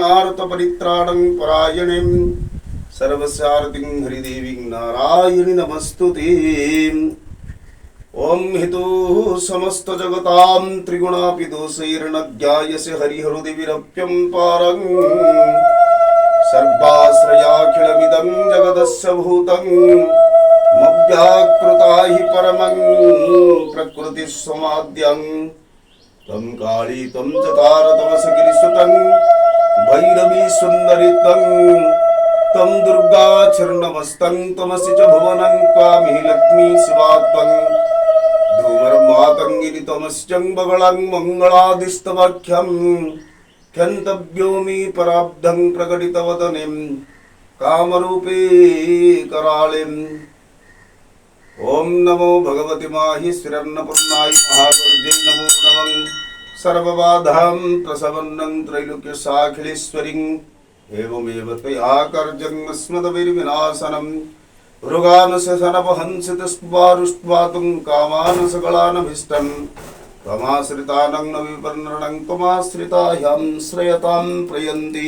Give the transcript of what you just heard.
नार्तपरित्राणं परायणीं सर्वस्यार्तिं हरिदेवीं नारायणी नमस्तुते। ओम हितु समस्त जगतां त्रिगुणापि दोषैर्न ज्ञायसे हरिहरुदेवीरप्यं पारं सर्वाश्रयाखिलमिदं जगदस्य भूतं मव्याकृता हि परमं प्रकृतिस्समाद्यं तं काली तं चकार तमसगिरिसुतं भैरवी सुंदरी तं दुर्गा चरणमस्तं तमसि च भुवनं त्वामि लक्ष्मी शिवात्वं धूमर्मातंगिरि तमस्यं बगलं मंगलादिस्तवाख्यं क्षन्तव्यो मे पराब्धं प्रकटितवदनें कामरूपे कराळिम्। ओम नमो भगवति माहेश्वरन्नपूर्णाय महादुर्गे नमो नमः सर्वबाधां प्रसवन्नं त्रैलोक्यसाखिलेश्वरीं एवमेव त्वया कर्जं अस्मद्विनाशनं मृगानशनपहंसितस्वारुष्ट्वातुं कामानसकलानभीष्टं त्वमाश्रितानं न विपर्णनं त्वमाश्रितायां श्रयतां प्रयन्ति।